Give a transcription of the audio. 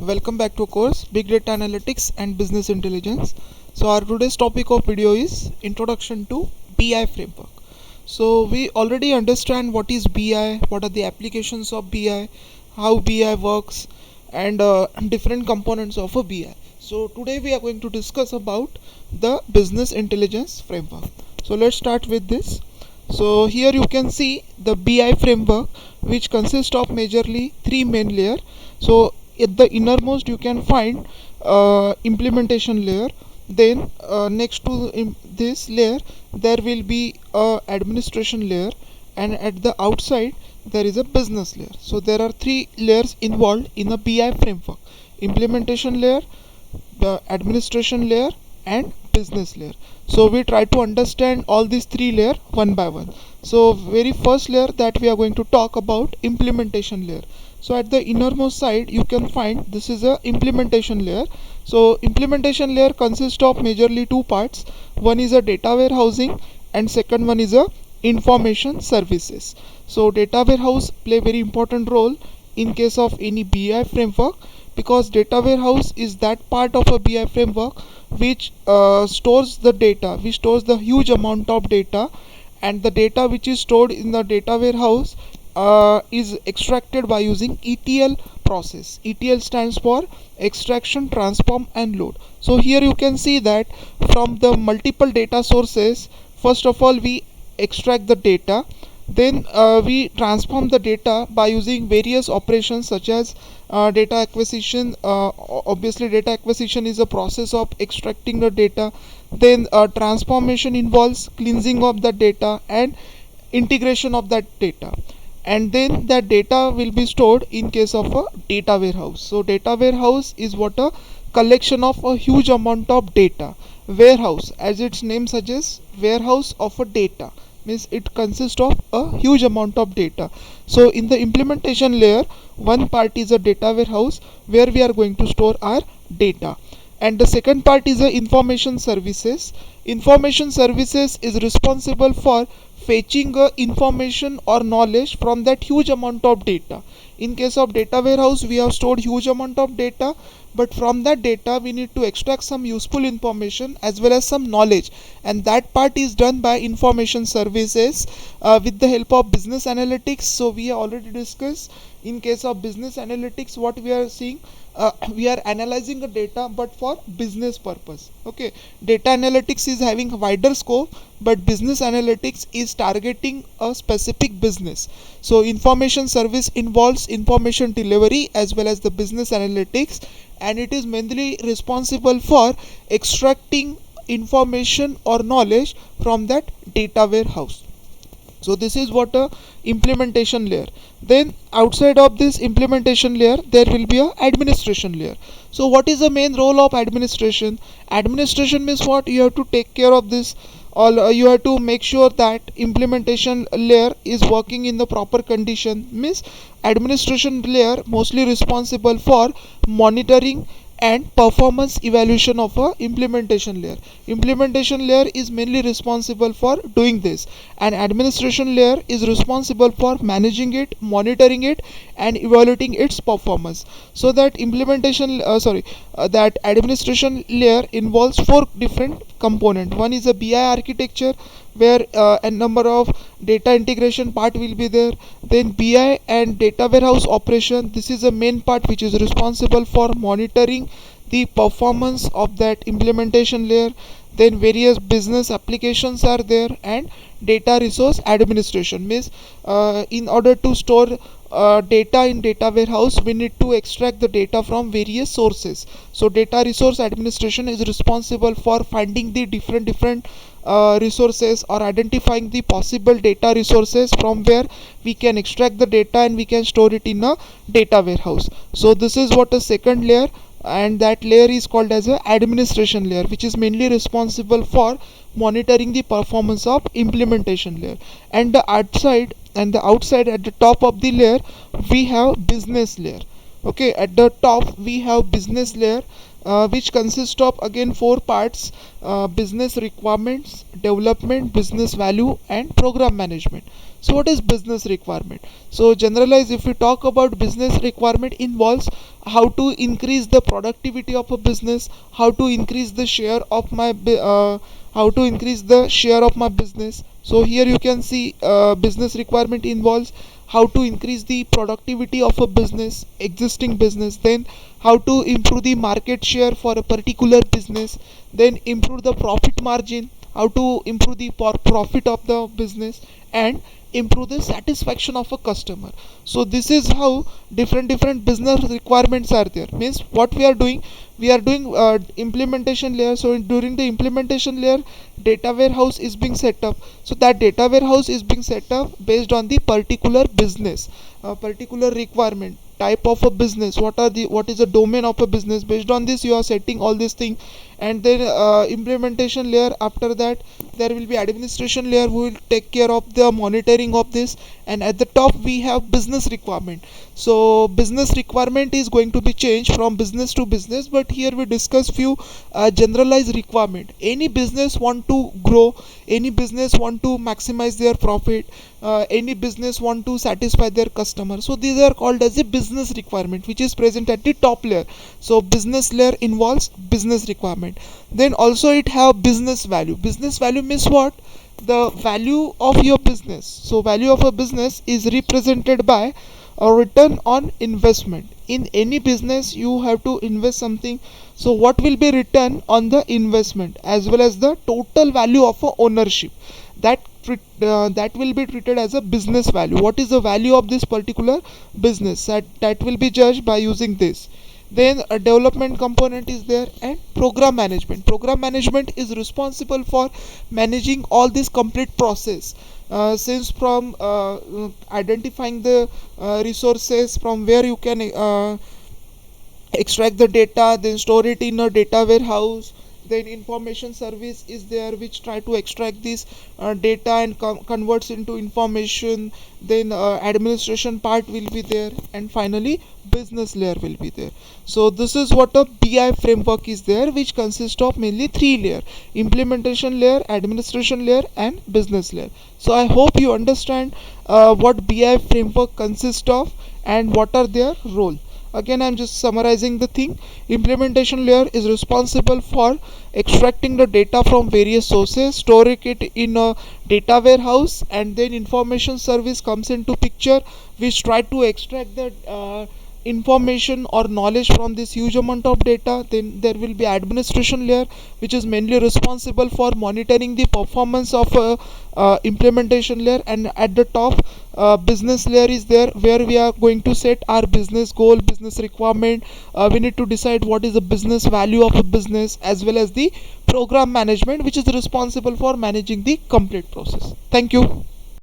welcome back to a course Big Data Analytics and Business Intelligence. So our today's topic of video is Introduction to BI Framework. So we already understand what is BI, what are the applications of BI, how BI works, and different components of a BI. So today we are going to discuss about the Business Intelligence Framework. So let's start with this. So here you can see the BI framework, which consists of majorly three main layers. So at the innermost you can find implementation layer. Then next to this layer there will be a administration layer, and at the outside there is a business layer. So there are three layers involved in a BI framework: implementation layer, the administration layer, and business layer. So we try to understand all these three layers one by one. So very first layer that we are going to talk about, implementation layer. So at the innermost side you can find this is a implementation layer. So implementation layer consists of majorly two parts. One is a data warehousing and second one is a information services. So data warehouse play very important role in case of any BI framework, because data warehouse is that part of a BI framework which stores the data, which stores the huge amount of data, and the data which is stored in the data warehouse is extracted by using ETL process. ETL stands for extraction, transform and load. So here you can see that from the multiple data sources, first of all we extract the data, then we transform the data by using various operations such as data acquisition. Obviously data acquisition is a process of extracting the data. Then transformation involves cleansing of the data and integration of that data, and then that data will be stored in case of a data warehouse. So data warehouse is what a collection of a huge amount of data. Warehouse, as its name suggests, warehouse of a data, means it consists of a huge amount of data. So in the implementation layer, one part is a data warehouse where we are going to store our data, and the second part is the information services. Information services is responsible for fetching information or knowledge from that huge amount of data. In case of data warehouse we have stored huge amount of data, but from that data we need to extract some useful information as well as some knowledge, and that part is done by information services with the help of business analytics. So we have already discussed, in case of business analytics what we are seeing, we are analyzing the data but for business purpose. Okay, data analytics is having a wider scope, but business analytics is targeting a specific business. So information service involves information delivery as well as the business analytics, and it is mainly responsible for extracting information or knowledge from that data warehouse. So this is what a implementation layer. Then outside of this implementation layer there will be a administration layer. So what is the main role of administration? Administration means what? You have to take care of this all. You have to make sure that implementation layer is working in the proper condition. Means administration layer mostly responsible for monitoring and performance evaluation of a implementation layer. Implementation layer is mainly responsible for doing this, and administration layer is responsible for managing it, monitoring it and evaluating its performance. So that that administration layer involves four different components. One is a BI architecture where a number of data integration part will be there. Then BI and data warehouse operation, this is the main part which is responsible for monitoring the performance of that implementation layer. Then various business applications are there, and data resource administration means in order to store data in data warehouse we need to extract the data from various sources. So data resource administration is responsible for finding the different resources or identifying the possible data resources from where we can extract the data and we can store it in a data warehouse. So this is what a second layer, and that layer is called as a administration layer, which is mainly responsible for monitoring the performance of implementation layer. And the outside at the top of the layer we have business layer. Okay, at the top we have business layer. which consists of again four parts: business requirements, development, business value, and program management. So what is business requirement? So generalize, if we talk about business requirement, involves how to increase the productivity of a business, how to increase the share of my how to increase the share of my business. So here you can see business requirement involves how to increase the productivity of a business, existing business, then how to improve the market share for a particular business, then improve the profit margin, how to improve the profit of the business, and improve the satisfaction of a customer. So this is how different business requirements are there. Means what we are doing implementation layer. So during the implementation layer, data warehouse is being set up. So that data warehouse is being set up based on the particular business, particular requirement, type of a business, what is the domain of a business. Based on this you are setting all these things. And then implementation layer, after that there will be administration layer who will take care of the monitoring of this. And at the top we have business requirement. So business requirement is going to be changed from business to business, but here we discuss few generalized requirement. Any business want to grow, any business want to maximize their profit, any business want to satisfy their customer. So these are called as a business requirement, which is present at the top layer. So business layer involves business requirement. Then also it have business value. Business value means what? The value of your business. So value of a business is represented by a return on investment. In any business you have to invest something, so what will be return on the investment, as well as the total value of a ownership, that that will be treated as a business value. What is the value of this particular business, that will be judged by using this. Then a development component is there, and program management is responsible for managing all this complete process, since from identifying the resources from where you can extract the data, then store it in a data warehouse. Then information service is there, which try to extract this data and converts into information. Then administration part will be there, and finally business layer will be there. So this is what a BI framework is there, which consists of mainly three layer: implementation layer, administration layer, and business layer. So I hope you understand what BI framework consists of and what are their role. Again, I'm just summarizing the thing. Implementation layer is responsible for extracting the data from various sources, storing it in a data warehouse, and then information service comes into picture, which try to extract the information or knowledge from this huge amount of data. Then there will be administration layer, which is mainly responsible for monitoring the performance of implementation layer. And at the top, business layer is there, where we are going to set our business goal, business requirement. We need to decide what is the business value of a business, as well as the program management, which is responsible for managing the complete process. Thank you.